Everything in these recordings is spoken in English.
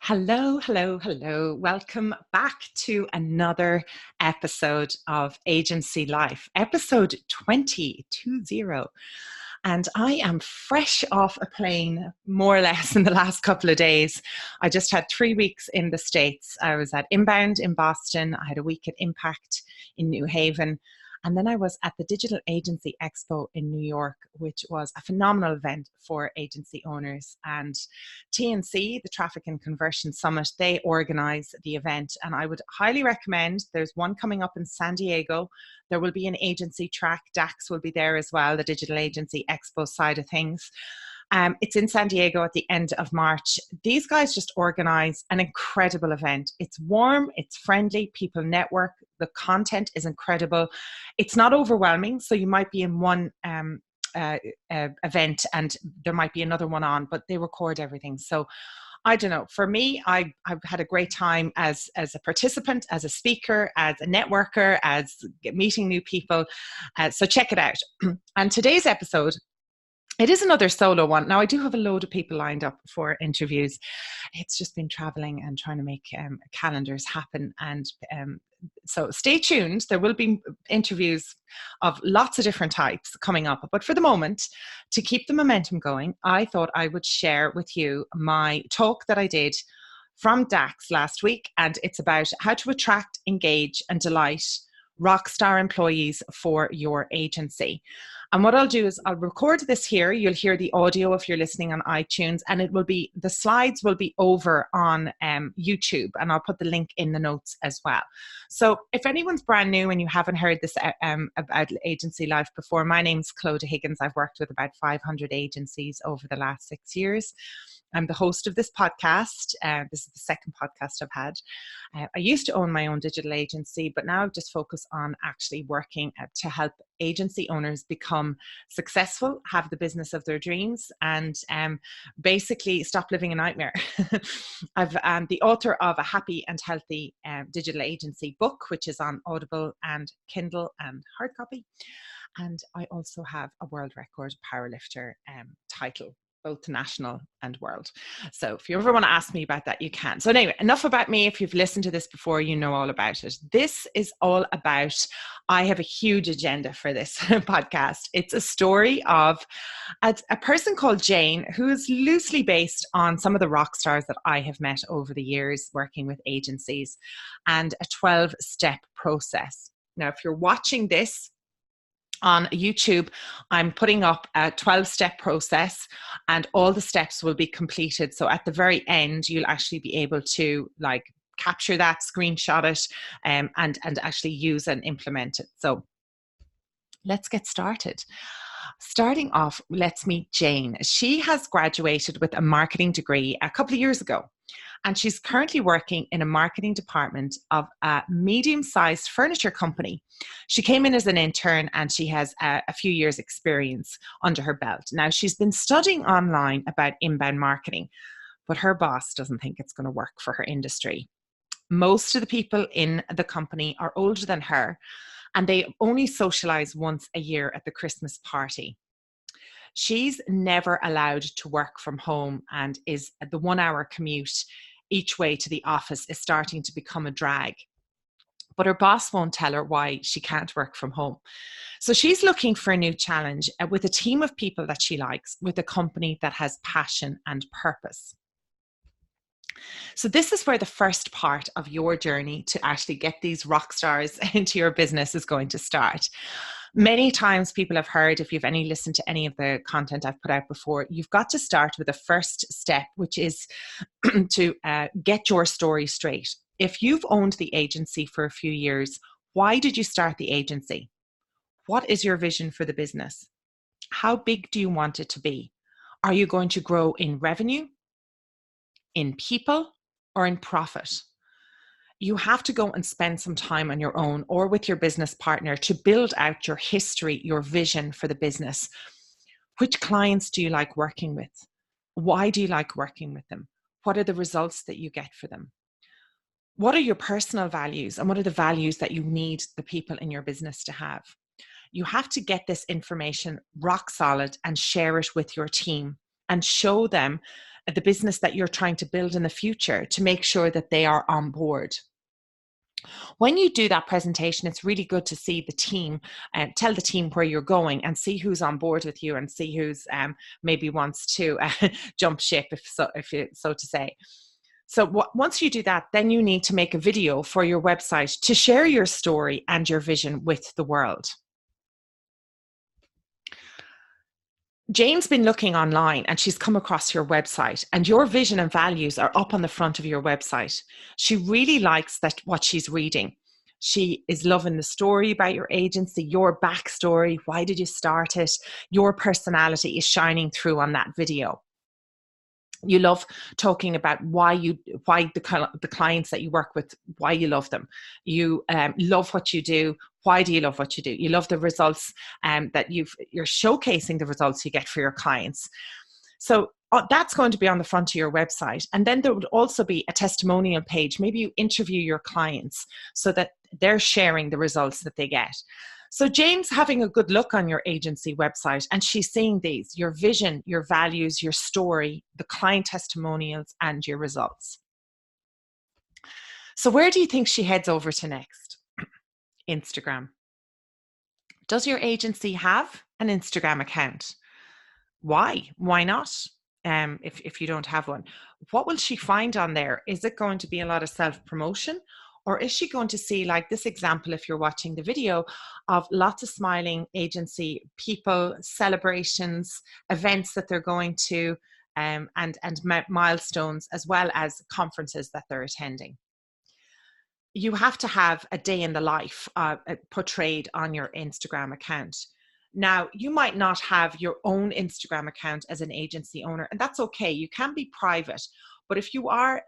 Hello, hello, hello. Welcome back to another episode of Agency Life, episode 2020. And I am fresh off a plane, more or less, in the last couple of days. I just had 3 weeks in the States. I was at Inbound in Boston. I had a week at Impact in New Haven. And then I was at the Digital Agency Expo in New York, which was a phenomenal event for agency owners. And TNC, the Traffic and Conversion Summit, they organize the event. And I would highly recommend, there's one coming up in San Diego. There will be an agency track. DAX will be there as well, the Digital Agency Expo side of things. It's in San Diego at the end of March. These guys just organize an incredible event. It's warm, it's friendly, people network, the content is incredible. It's not overwhelming, so you might be in one event and there might be another one on, but they record everything. So I don't know. For me, I've had a great time as a participant, as a speaker, as a networker, as meeting new people. So check it out. And today's episode, it is another solo one. Now, I do have a load of people lined up for interviews. It's just been traveling and trying to make calendars happen. And so stay tuned. There will be interviews of lots of different types coming up. But for the moment, to keep the momentum going, I thought I would share with you my talk that I did from DAX last week. And it's about how to attract, engage, and delight rockstar employees for your agency. And what I'll do is I'll record this here. You'll hear the audio if you're listening on iTunes, and the slides will be over on YouTube, and I'll put the link in the notes as well. So if anyone's brand new and you haven't heard this about agency life before, my name's Clodagh Higgins. I've worked with about 500 agencies over the last 6 years. I'm the host of this podcast. This is the second podcast I've had. I used to own my own digital agency, but now I've just focused on actually working to help agency owners become successful, have the business of their dreams, and basically stop living a nightmare. I'm the author of a Happy and Healthy Digital Agency book, which is on Audible and Kindle and hard copy. And I also have a world record powerlifter title, both national and world. So if you ever want to ask me about that, you can. So anyway, enough about me. If you've listened to this before, you know all about it. This is all about, I have a huge agenda for this podcast. It's a story of a person called Jane, who is loosely based on some of the rock stars that I have met over the years working with agencies, and a 12-step process. Now, if you're watching this on YouTube, I'm putting up a 12-step process, and all the steps will be completed. So at the very end, you'll actually be able to capture that, screenshot it, and actually use and implement it. So let's get started. Starting off, let's meet Jane. She has graduated with a marketing degree a couple of years ago, and she's currently working in a marketing department of a medium-sized furniture company. She came in as an intern, and she has a few years' experience under her belt. Now, she's been studying online about inbound marketing, but her boss doesn't think it's going to work for her industry. Most of the people in the company are older than her, and they only socialize once a year at the Christmas party. She's never allowed to work from home, and is the 1-hour commute each way to the office is starting to become a drag. But her boss won't tell her why she can't work from home. So she's looking for a new challenge with a team of people that she likes, with a company that has passion and purpose. So this is where the first part of your journey to actually get these rock stars into your business is going to start. Many times people have heard, if you've listened to any of the content I've put out before, you've got to start with the first step, which is to get your story straight. If you've owned the agency for a few years, why did you start the agency? What is your vision for the business? How big do you want it to be? Are you going to grow in revenue, in people, or in profit? You have to go and spend some time on your own or with your business partner to build out your history, your vision for the business. Which clients do you like working with? Why do you like working with them? What are the results that you get for them? What are your personal values, and what are the values that you need the people in your business to have? You have to get this information rock solid and share it with your team and show them the business that you're trying to build in the future, to make sure that they are on board. When you do that presentation, it's really good to see the team and tell the team where you're going and see who's on board with you and see who's maybe wants to jump ship, if so to say. So once you do that, then you need to make a video for your website to share your story and your vision with the world. Jane's been looking online and she's come across your website, and your vision and values are up on the front of your website. She really likes what she's reading. She is loving the story about your agency, your backstory, why did you start it? Your personality is shining through on that video. You love talking about why the clients that you work with, why you love them. You love what you do. Why do you love what you do? You love the results that you're showcasing the results you get for your clients. So that's going to be on the front of your website. And then there would also be a testimonial page. Maybe you interview your clients so that they're sharing the results that they get. So Jane's having a good look on your agency website, and she's seeing these: your vision, your values, your story, the client testimonials, and your results. So where do you think she heads over to next? Instagram. Does your agency have an Instagram account? Why? Why not? If you don't have one, what will she find on there? Is it going to be a lot of self-promotion? Or is she going to see, like this example, if you're watching the video, of lots of smiling agency people, celebrations, events that they're going to, and milestones, as well as conferences that they're attending? You have to have a day in the life portrayed on your Instagram account. Now, you might not have your own Instagram account as an agency owner, and that's okay. You can be private. But if you are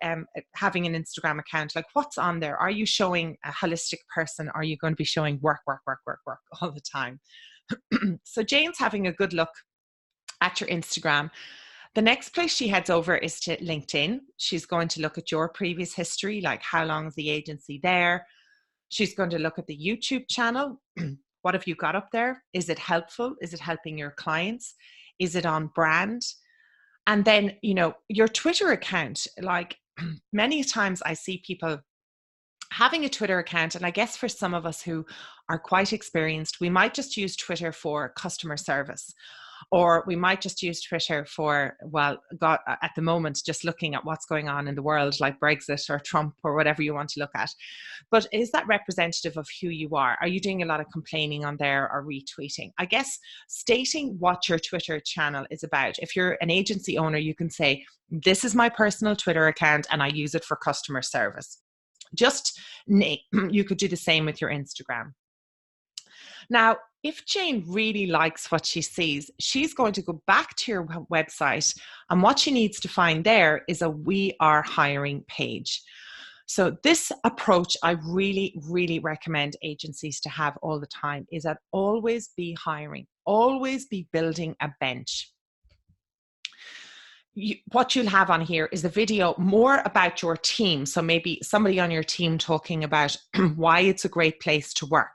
having an Instagram account, like, what's on there? Are you showing a holistic person? Are you going to be showing work all the time? So Jane's having a good look at your Instagram. The next place she heads over is to LinkedIn. She's going to look at your previous history, like how long is the agency there? She's going to look at the YouTube channel. What have you got up there? Is it helpful? Is it helping your clients? Is it on brand? And then, your Twitter account, like many times I see people having a Twitter account, and I guess for some of us who are quite experienced, we might just use Twitter for customer service, or we might just use Twitter for, at the moment, just looking at what's going on in the world, like Brexit or Trump or whatever you want to look at. But is that representative of who you are? Are you doing a lot of complaining on there or retweeting? I guess stating what your Twitter channel is about. If you're an agency owner, you can say, this is my personal Twitter account and I use it for customer service. You could do the same with your Instagram. Now, if Jane really likes what she sees, she's going to go back to your website, and what she needs to find there is a "We Are Hiring" page. So this approach I really, really recommend agencies to have all the time, is that always be hiring, always be building a bench. What you'll have on here is a video more about your team. So maybe somebody on your team talking about why it's a great place to work,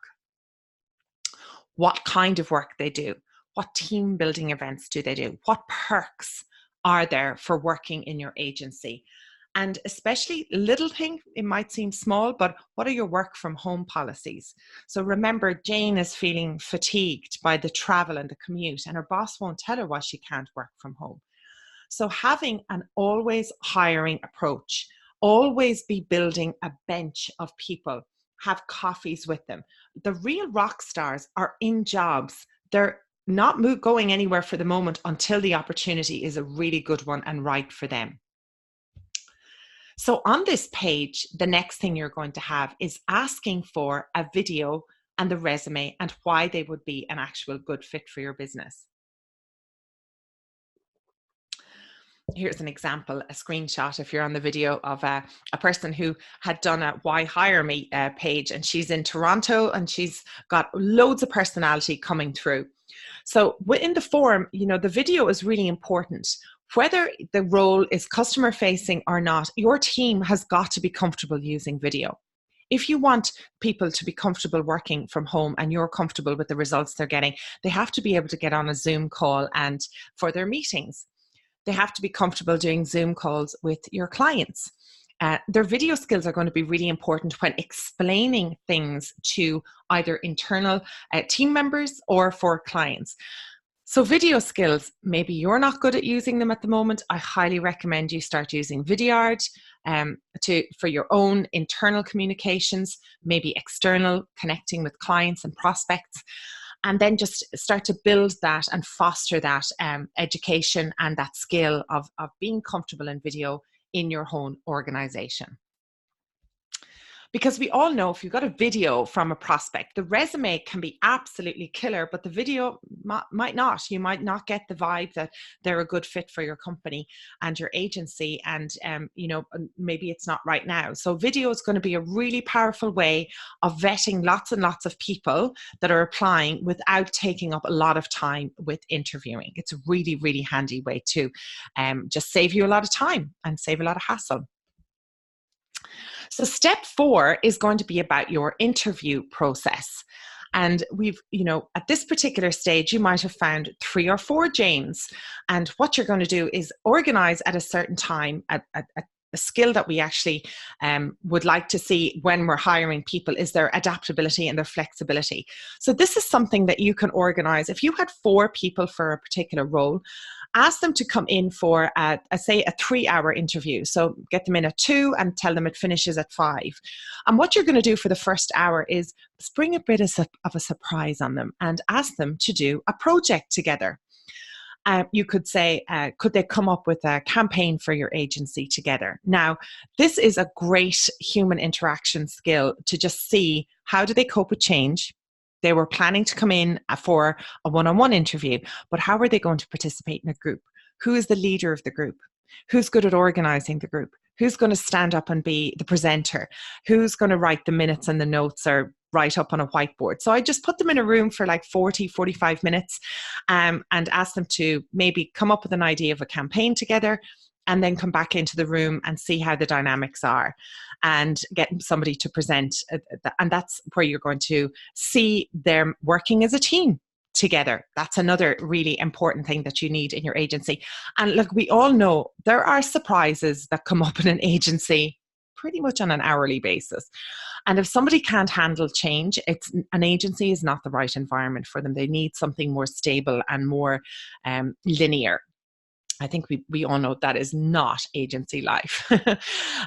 what kind of work they do, what team building events do they do, what perks are there for working in your agency. And especially, little thing, it might seem small, but what are your work from home policies? So remember, Jane is feeling fatigued by the travel and the commute, and her boss won't tell her why she can't work from home. So having an always hiring approach, always be building a bench of people, have coffees with them. The real rock stars are in jobs. They're not going anywhere for the moment until the opportunity is a really good one and right for them. So on this page, the next thing you're going to have is asking for a video and the resume and why they would be an actual good fit for your business. Here's an example, a screenshot, if you're on the video, of a person who had done a "Why Hire Me" page, and she's in Toronto and she's got loads of personality coming through. So within the form, the video is really important. Whether the role is customer facing or not, your team has got to be comfortable using video. If you want people to be comfortable working from home and you're comfortable with the results they're getting, they have to be able to get on a Zoom call and for their meetings. They have to be comfortable doing Zoom calls with your clients. Their video skills are going to be really important when explaining things to either internal team members or for clients. So video skills, maybe you're not good at using them at the moment. I highly recommend you start using Vidyard for your own internal communications, maybe external, connecting with clients and prospects. And then just start to build that and foster that education and that skill of being comfortable in video in your own organization. Because we all know if you've got a video from a prospect, the resume can be absolutely killer, but the video might not. You might not get the vibe that they're a good fit for your company and your agency, and maybe it's not right now. So video is going to be a really powerful way of vetting lots and lots of people that are applying without taking up a lot of time with interviewing. It's a really, really handy way to just save you a lot of time and save a lot of hassle. So step 4 is going to be about your interview process. And at this particular stage, you might have found 3 or 4 Janes. And what you're going to do is organize at a certain time a skill that we actually would like to see when we're hiring people is their adaptability and their flexibility. So this is something that you can organize. If you had 4 people for a particular role, ask them to come in for, say, a 3-hour interview. So get them in at 2 and tell them it finishes at 5. And what you're going to do for the first hour is bring a bit of a surprise on them and ask them to do a project together. You could say, could they come up with a campaign for your agency together? Now, this is a great human interaction skill to just see how do they cope with change. They were planning to come in for a one-on-one interview, but how are they going to participate in a group? Who is the leader of the group? Who's good at organizing the group? Who's going to stand up and be the presenter? Who's going to write the minutes and the notes or write up on a whiteboard? So I just put them in a room for like 40, 45 minutes and ask them to maybe come up with an idea of a campaign together, and then come back into the room and see how the dynamics are and get somebody to present. And that's where you're going to see them working as a team together. That's another really important thing that you need in your agency. And look, we all know there are surprises that come up in an agency pretty much on an hourly basis. And if somebody can't handle change, an agency is not the right environment for them. They need something more stable and more linear. I think we all know that is not agency life.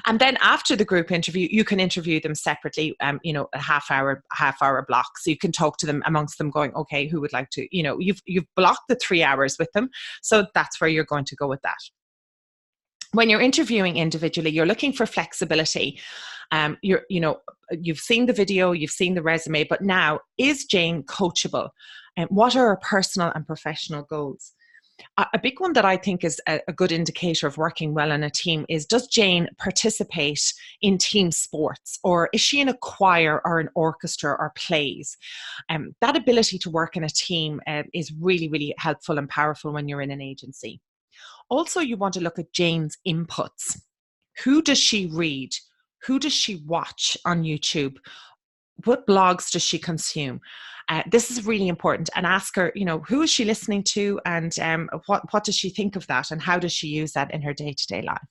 And then after the group interview, you can interview them separately, a half hour block. So you can talk to them amongst them going, okay, who would like to, you've blocked the 3 hours with them. So that's where you're going to go with that. When you're interviewing individually, you're looking for flexibility. You've seen the video, you've seen the resume, but now, is Jane coachable? And what are her personal and professional goals? A big one that I think is a good indicator of working well in a team is, does Jane participate in team sports, or is she in a choir or an orchestra or plays? That ability to work in a team is really, really helpful and powerful when you're in an agency. Also, you want to look at Jane's inputs. Who does she read? Who does she watch on YouTube? What blogs does she consume? This is really important, and ask her, who is she listening to, and what does she think of that, and how does she use that in her day-to-day life?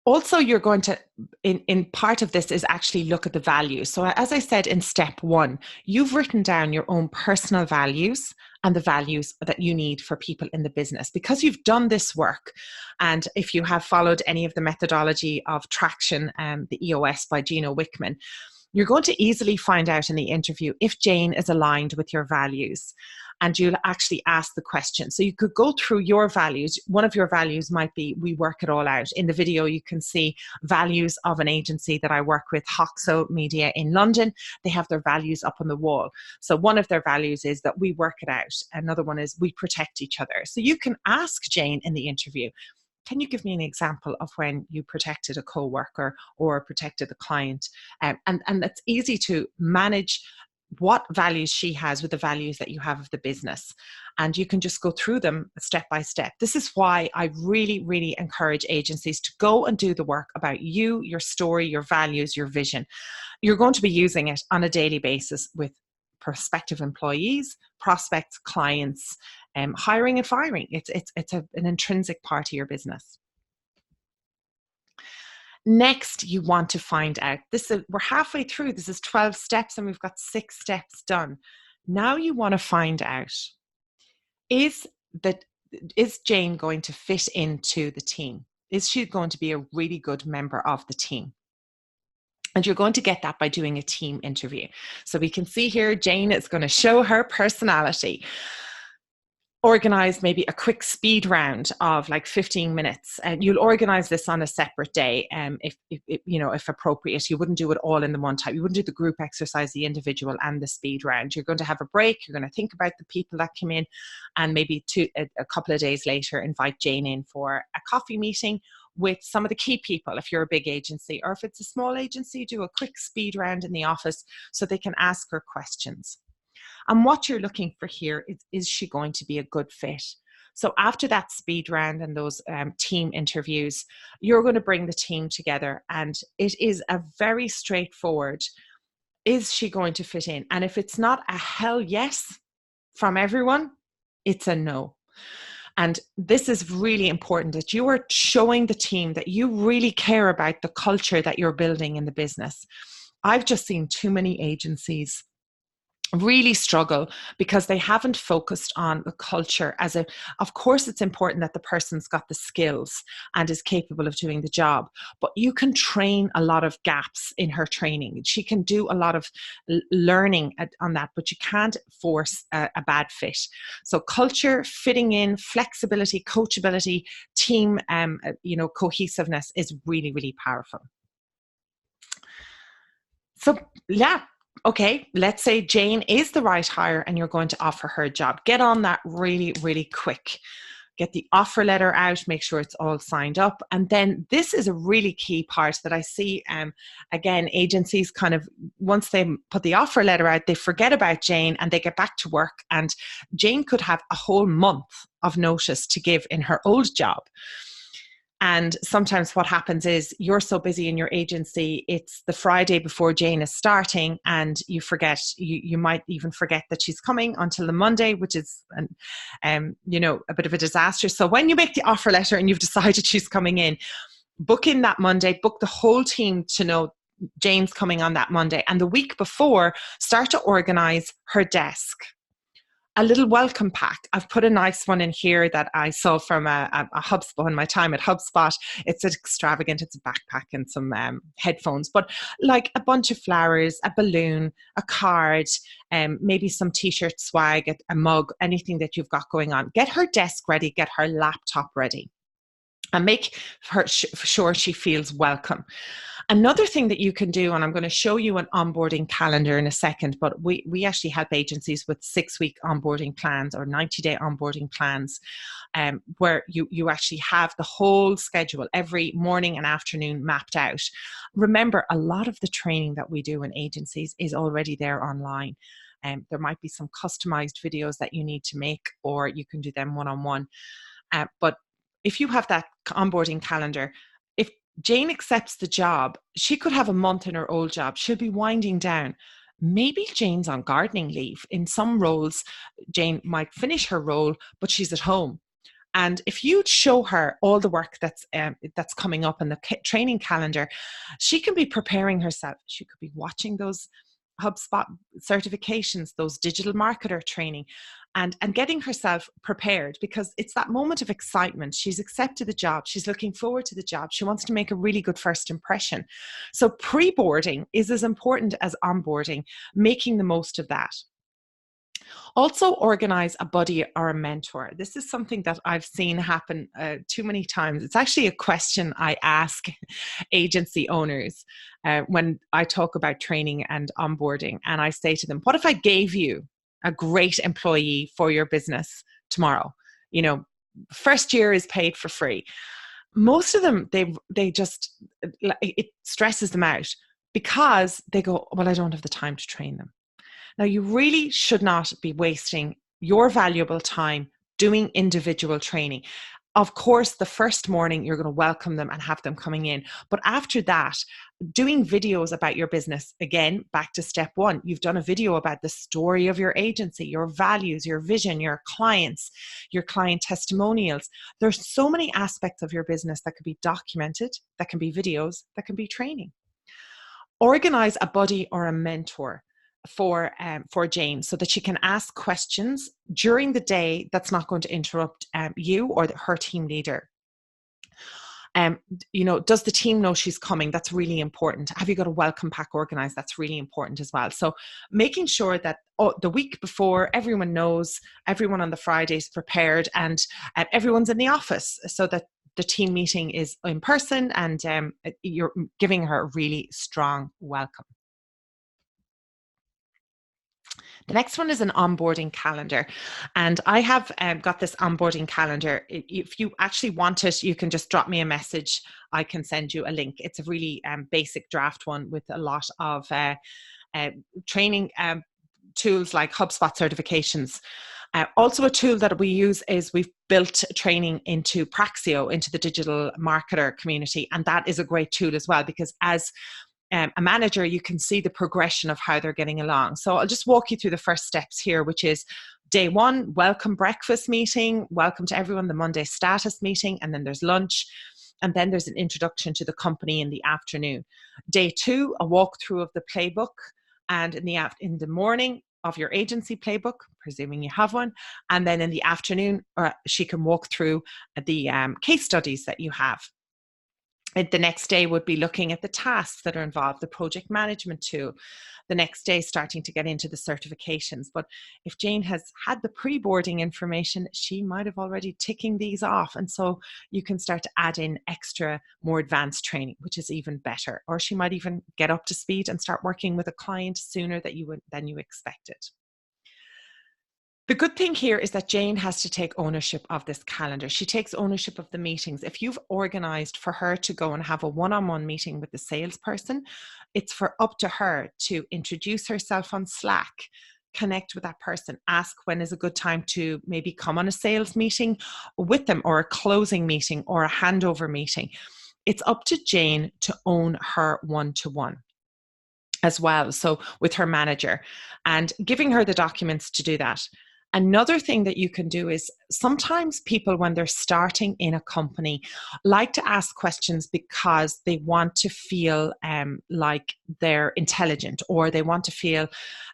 Also, you're going to, in part of this is actually look at the values. So as I said in step 1, you've written down your own personal values and the values that you need for people in the business, because you've done this work. And if you have followed any of the methodology of traction, the EOS by Gino Wickman, you're going to easily find out in the interview if Jane is aligned with your values. And you'll actually ask the question. So you could go through your values. One of your values might be, we work it all out. In the video, you can see values of an agency that I work with, Hoxo Media in London. They have their values up on the wall. So one of their values is that we work it out. Another one is we protect each other. So you can ask Jane in the interview, can you give me an example of when you protected a co-worker or protected a client? And it's easy to manage what values she has with the values that you have of the business. And you can just go through them step by step. This is why I really, really encourage agencies to go and do the work about you, your story, your values, your vision. You're going to be using it on a daily basis with prospective employees, prospects, clients, hiring and firing. It's an intrinsic part of your business. Next, you want to find out, we're halfway through, this is 12 steps and we've got 6 steps done. Now you want to find out, is Jane going to fit into the team? Is she going to be a really good member of the team? And you're going to get that by doing a team interview. So we can see here, Jane is going to show her personality. Organize maybe a quick speed round of like 15 minutes, and you'll organize this on a separate day. If appropriate, you wouldn't do it all in the one time. You wouldn't do the group exercise, the individual and the speed round. You're going to have a break. You're going to think about the people that came in, and maybe a couple of days later, invite Jane in for a coffee meeting with some of the key people. If you're a big agency, or if it's a small agency, do a quick speed round in the office so they can ask her questions. And what you're looking for here is she going to be a good fit? So after that speed round and those team interviews, you're going to bring the team together, and it is a very straightforward, is she going to fit in? And if it's not a hell yes from everyone, it's a no. And this is really important, that you are showing the team that you really care about the culture that you're building in the business. I've just seen too many agencies really struggle because they haven't focused on the culture of course it's important that the person's got the skills and is capable of doing the job, but you can train a lot of gaps in her training. She can do a lot of learning on that, but you can't force a bad fit. So culture, fitting in, flexibility, coachability, team, cohesiveness is really, really powerful. So yeah. Okay, let's say Jane is the right hire and you're going to offer her a job. Get on that really, really quick. Get the offer letter out, make sure it's all signed up. And then this is a really key part that I see, again, agencies kind of, once they put the offer letter out, they forget about Jane and they get back to work. And Jane could have a whole month of notice to give in her old job. And sometimes what happens is you're so busy in your agency, it's the Friday before Jane is starting, and you forget, you might even forget that she's coming until the Monday, which is, a bit of a disaster. So when you make the offer letter and you've decided she's coming in, book in that Monday, book the whole team to know Jane's coming on that Monday. And the week before, start to organize her desk. A little welcome pack. I've put a nice one in here that I saw from a HubSpot in my time at HubSpot. It's extravagant. It's a backpack and some headphones, but like a bunch of flowers, a balloon, a card, maybe some t-shirt swag, a mug, anything that you've got going on. Get her desk ready, get her laptop ready, and make her sure she feels welcome. Another thing that you can do, and I'm going to show you an onboarding calendar in a second, but we actually help agencies with 6-week onboarding plans or 90-day onboarding plans, where you actually have the whole schedule every morning and afternoon mapped out. Remember, a lot of the training that we do in agencies is already there online. There might be some customized videos that you need to make, or you can do them one-on-one. But if you have that onboarding calendar, if Jane accepts the job, she could have a month in her old job. She'll be winding down. Maybe Jane's on gardening leave. In some roles, Jane might finish her role, but she's at home. And if you show her all the work that's coming up in the training calendar, she can be preparing herself. She could be watching those HubSpot certifications, those digital marketer training, and getting herself prepared, because it's that moment of excitement. She's accepted the job. She's looking forward to the job. She wants to make a really good first impression. So pre-boarding is as important as onboarding, making the most of that. Also organize a buddy or a mentor. This is something that I've seen happen too many times. It's actually a question I ask agency owners when I talk about training and onboarding. And I say to them, what if I gave you a great employee for your business tomorrow? First year is paid for free. Most of them, they just, it stresses them out because they go, well, I don't have the time to train them. Now, you really should not be wasting your valuable time doing individual training. Of course, the first morning you're going to welcome them and have them coming in. But after that, doing videos about your business, again, back to step one, you've done a video about the story of your agency, your values, your vision, your clients, your client testimonials. There's so many aspects of your business that could be documented, that can be videos, that can be training. Organize a buddy or a mentor for Jane so that she can ask questions during the day that's not going to interrupt you or her team leader. Does the team know she's coming? That's really important. Have you got a welcome pack organized? That's really important as well. So making sure that the week before, everyone knows, everyone on the Friday is prepared, and everyone's in the office so that the team meeting is in person, and you're giving her a really strong welcome. The next one is an onboarding calendar. And I have got this onboarding calendar. If you actually want it, you can just drop me a message. I can send you a link. It's a really basic draft one with a lot of training tools like HubSpot certifications. Also, a tool that we use is we've built training into Praxio, into the digital marketer community. And that is a great tool as well, because as a manager, you can see the progression of how they're getting along. So I'll just walk you through the first steps here, which is day one, welcome breakfast meeting, welcome to everyone, the Monday status meeting, and then there's lunch. And then there's an introduction to the company in the afternoon. Day two, a walkthrough of the playbook, and in the morning of your agency playbook, presuming you have one. And then in the afternoon, she can walk through the case studies that you have. The next day would be looking at the tasks that are involved, the project management tool. The next day, starting to get into the certifications. But if Jane has had the pre-boarding information, she might have already ticking these off. And so you can start to add in extra, more advanced training, which is even better. Or she might even get up to speed and start working with a client sooner than you expected. The good thing here is that Jane has to take ownership of this calendar. She takes ownership of the meetings. If you've organized for her to go and have a one-on-one meeting with the salesperson, it's up to her to introduce herself on Slack, connect with that person, ask when is a good time to maybe come on a sales meeting with them, or a closing meeting, or a handover meeting. It's up to Jane to own her one-to-one as well, so with her manager, and giving her the documents to do that. Another thing that you can do is sometimes people, when they're starting in a company, like to ask questions because they want to feel like they're intelligent, or they want to feel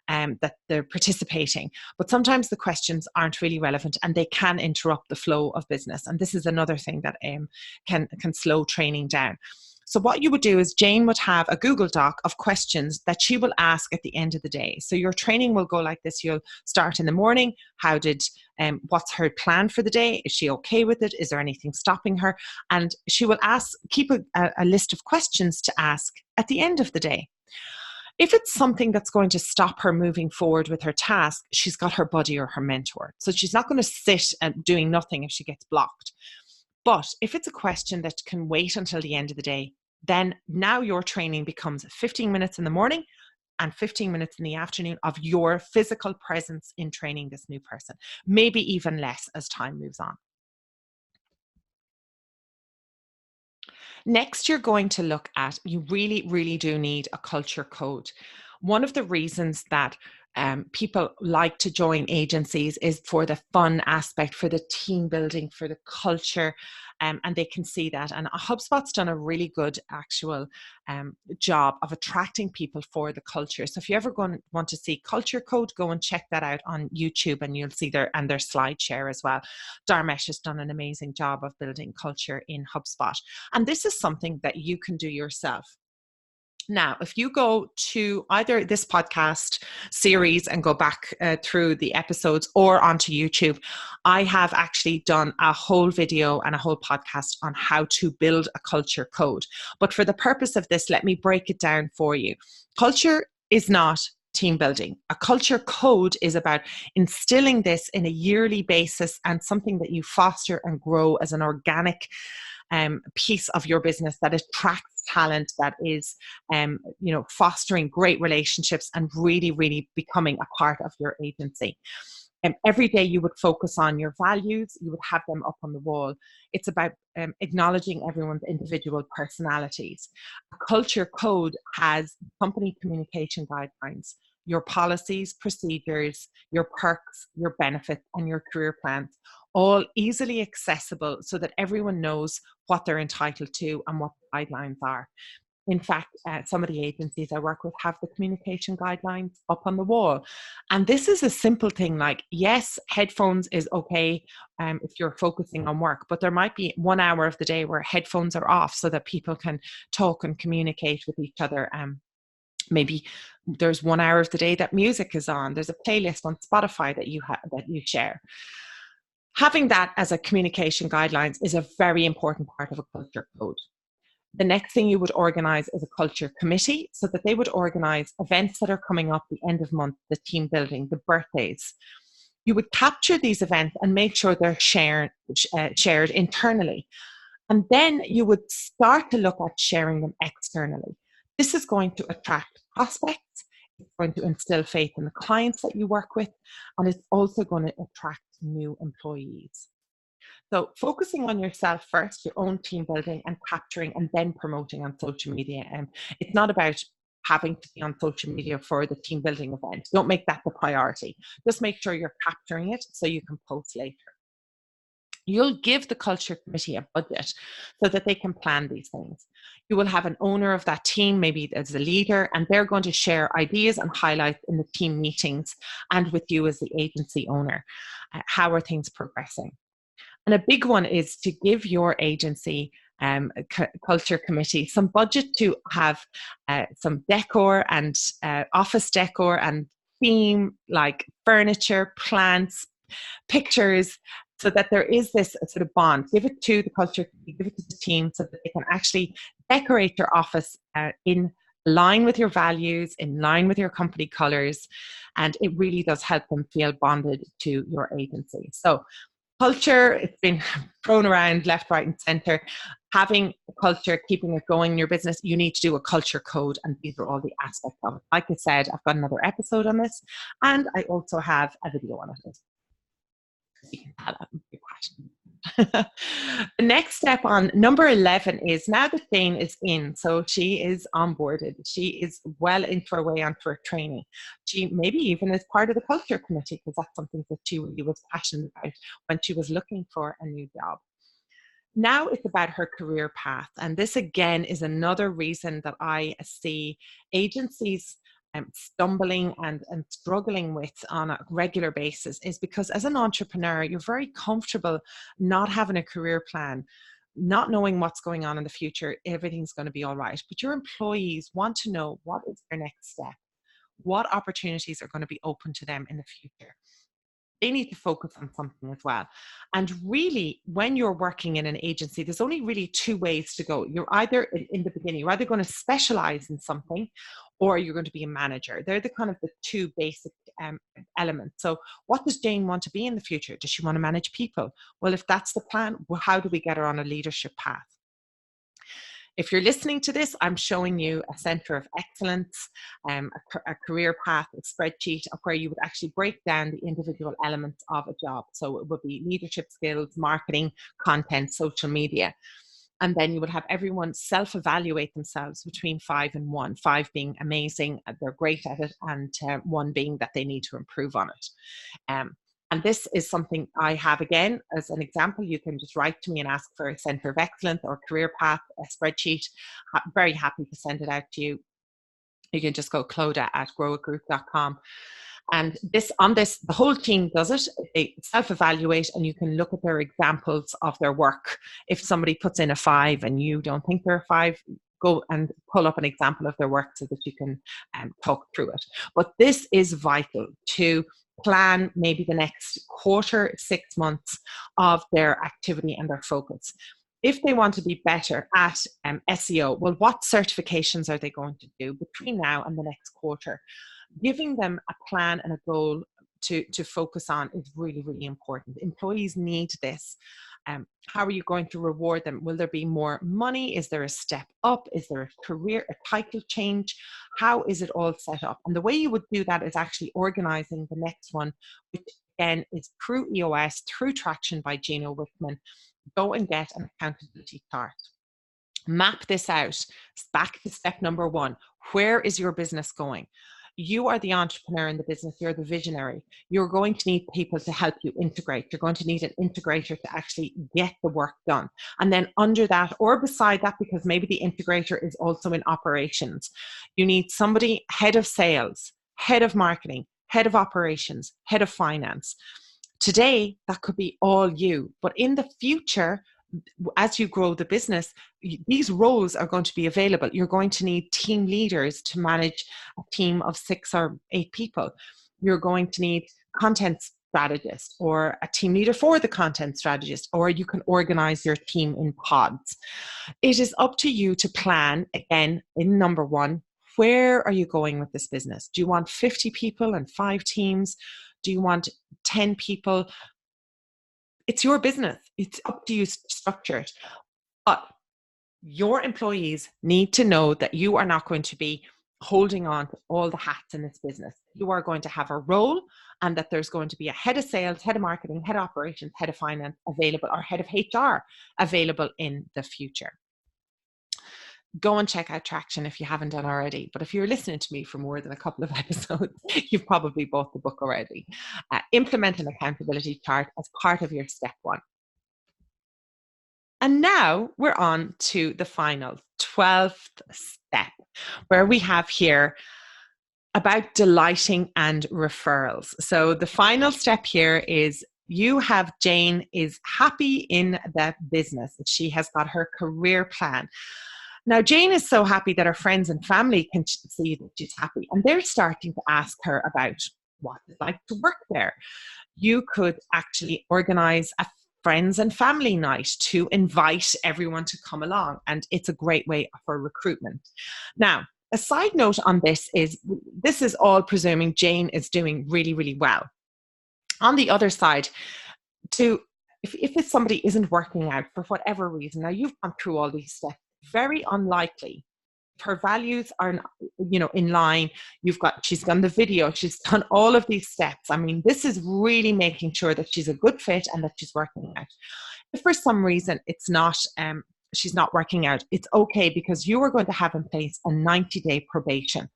that they're participating. But sometimes the questions aren't really relevant, and they can interrupt the flow of business. And this is another thing that can slow training down. So what you would do is Jane would have a Google Doc of questions that she will ask at the end of the day. So your training will go like this. You'll start in the morning. What's her plan for the day? Is she okay with it? Is there anything stopping her? And she will keep a list of questions to ask at the end of the day. If it's something that's going to stop her moving forward with her task, she's got her buddy or her mentor. So she's not going to sit and doing nothing if she gets blocked. But if it's a question that can wait until the end of the day, then now your training becomes 15 minutes in the morning and 15 minutes in the afternoon of your physical presence in training this new person, maybe even less as time moves on. Next, you're going to look at, you really, really do need a culture code. One of the reasons that people like to join agencies is for the fun aspect, for the team building, for the culture, and they can see that. And HubSpot's done a really good actual job of attracting people for the culture. So if you ever want to see culture code, go and check that out on YouTube, and you'll see their slide share as well. Dharmesh has done an amazing job of building culture in HubSpot. And this is something that you can do yourself. Now, if you go to either this podcast series and go back through the episodes, or onto YouTube, I have actually done a whole video and a whole podcast on how to build a culture code. But for the purpose of this, let me break it down for you. Culture is not team building. A culture code is about instilling this in a yearly basis, and something that you foster and grow as an organic piece of your business that attracts talent, that is fostering great relationships and really, really becoming a part of your agency. Every day you would focus on your values, you would have them up on the wall. It's about acknowledging everyone's individual personalities. A culture code has company communication guidelines, your policies, procedures, your perks, your benefits, and your career plans, all easily accessible so that everyone knows what they're entitled to and what the guidelines are. In fact, some of the agencies I work with have the communication guidelines up on the wall. And this is a simple thing like, yes, headphones is okay if you're focusing on work, but there might be 1 hour of the day where headphones are off so that people can talk and communicate with each other. Maybe there's 1 hour of the day that music is on. There's a playlist on Spotify that you share. Having that as a communication guidelines is a very important part of a culture code. The next thing you would organize is a culture committee so that they would organize events that are coming up the end of month, the team building, the birthdays. You would capture these events and make sure they're shared internally. And then you would start to look at sharing them externally. This is going to attract prospects. It's going to instill faith in the clients that you work with, and it's also going to attract new employees. So focusing on yourself first, your own team building and capturing and then promoting on social media. And it's not about having to be on social media for the team building event. Don't make that the priority. Just make sure you're capturing it so you can post later. You'll give the culture committee a budget so that they can plan these things. You will have an owner of that team, maybe as a leader, and they're going to share ideas and highlights in the team meetings and with you as the agency owner. How are things progressing? And a big one is to give your agency culture committee some budget to have some decor and office decor and theme like furniture, plants, pictures, so that there is this sort of bond. Give it to the culture, give it to the team so that they can actually decorate your office in line with your values, in line with your company colors, and it really does help them feel bonded to your agency. So culture, it's been thrown around left, right, and center. Having a culture, keeping it going in your business, you need to do a culture code, and these are all the aspects of it. Like I said, I've got another episode on this, and I also have a video on it. You can tell that your passion. The next step on number 11 is now that Jane is in, so she is onboarded. She is well into her way onto her training. She maybe even is part of the culture committee because that's something that she really was passionate about when she was looking for a new job. Now it's about her career path. And this again is another reason that I see agencies stumbling and struggling with on a regular basis is because as an entrepreneur, you're very comfortable not having a career plan, not knowing what's going on in the future, everything's going to be all right. But your employees want to know what is their next step, what opportunities are going to be open to them in the future. They need to focus on something as well. And really, when you're working in an agency, there's only really two ways to go. You're either in the beginning, you're either going to specialize in something or you're going to be a manager. They're the kind of the two basic elements. So what does Jane want to be in the future? Does she want to manage people? Well, if that's the plan, well, how do we get her on a leadership path? If you're listening to this, I'm showing you a center of excellence, a career path, a spreadsheet of where you would actually break down the individual elements of a job. So it would be leadership skills, marketing, content, social media. And then you would have everyone self-evaluate themselves between 5 and 1, 5 being amazing, they're great at it, and 1 being that they need to improve on it. And this is something I have, again, as an example. You can just write to me and ask for a Centre of Excellence or career path, a spreadsheet. I'm very happy to send it out to you. You can just go Clodagh@growitgroup.com. And the whole team does it. They self-evaluate and you can look at their examples of their work. If somebody puts in a 5 and you don't think they're a 5, go and pull up an example of their work so that you can talk through it. But this is vital to plan maybe the next quarter, 6 months of their activity and their focus. If they want to be better at SEO, well, what certifications are they going to do between now and the next quarter? Giving them a plan and a goal to focus on is really, really important. Employees need this. How are you going to reward them? Will there be more money? Is there a step up? Is there a title change? How is it all set up? And the way you would do that is actually organizing the next one with again, is through EOS, through Traction by Gino Wickman. Go and get an accountability chart. Map this out. Back to step number 1. Where is your business going? You are the entrepreneur in the business. You're the visionary. You're going to need people to help you integrate. You're going to need an integrator to actually get the work done. And then under that or beside that, because maybe the integrator is also in operations, you need somebody head of sales, head of marketing, head of operations, head of finance. Today, that could be all you. But in the future, as you grow the business, these roles are going to be available. You're going to need team leaders to manage a team of 6 or 8 people. You're going to need content strategist or a team leader for the content strategist, or you can organize your team in pods. It is up to you to plan, again, in number 1, where are you going with this business? Do you want 50 people and 5 teams? Do you want 10 people? It's your business. It's up to you to structure it. But your employees need to know that you are not going to be holding on to all the hats in this business. You are going to have a role, and that there's going to be a head of sales, head of marketing, head of operations, head of finance available, or head of HR available in the future. Go and check out Traction if you haven't done already. But if you're listening to me for more than a couple of episodes, you've probably bought the book already. Implement an accountability chart as part of your step 1. And now we're on to the final 12th step, where we have here about delighting and referrals. So the final step here is you have Jane is happy in the business. She has got her career plan. Now, Jane is so happy that her friends and family can see that she's happy, and they're starting to ask her about what it's like to work there. You could actually organize a friends and family night to invite everyone to come along, and it's a great way for recruitment. Now, a side note on this is all presuming Jane is doing really, really well. On the other side, if somebody isn't working out for whatever reason, now you've gone through all these steps, very unlikely her values are, in line. She's done the video, she's done all of these steps. I mean, this is really making sure that she's a good fit and that she's working out. If for some reason it's not, she's not working out, it's okay, because you are going to have in place a 90-day probation.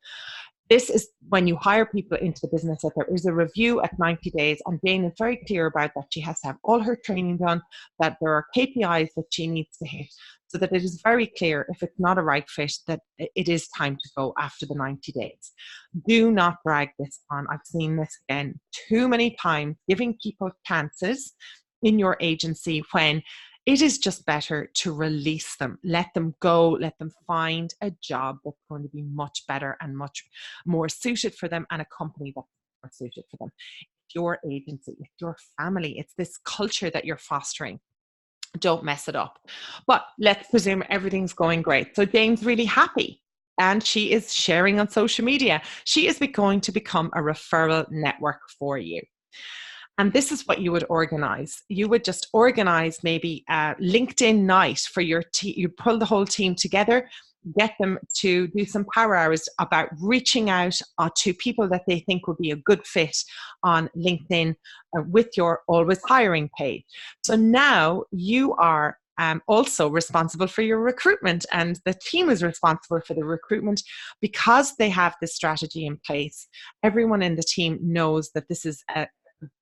This is when you hire people into the business, that there is a review at 90 days. And Jane is very clear about that. She has to have all her training done, that there are KPIs that she needs to hit, so that it is very clear if it's not a right fit, that it is time to go after the 90 days. Do not drag this on. I've seen this again too many times, giving people chances in your agency when it is just better to release them, let them go, let them find a job that's going to be much better and much more suited for them, and a company that's more suited for them. It's your agency, it's your family, it's this culture that you're fostering. Don't mess it up. But let's presume everything's going great. So Jane's really happy, and she is sharing on social media. She is going to become a referral network for you. And this is what you would organize. You would just organize maybe a LinkedIn night for your team. You pull the whole team together, get them to do some power hours about reaching out to people that they think would be a good fit on LinkedIn with your Always Hiring page. So now you are also responsible for your recruitment, and the team is responsible for the recruitment because they have this strategy in place. Everyone in the team knows that this is a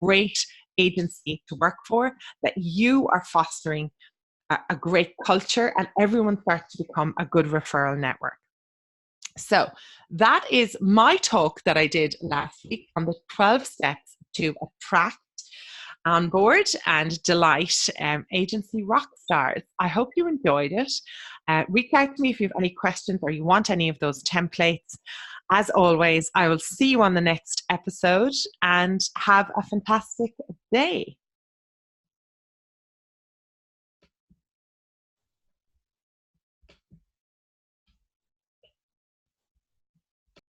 great agency to work for, that you are fostering a great culture, and everyone starts to become a good referral network. So that is my talk that I did last week on the 12 steps to attract, onboard, and delight agency rock stars. I hope you enjoyed it. Reach out to me if you have any questions or you want any of those templates. As always, I will see you on the next episode, and have a fantastic day.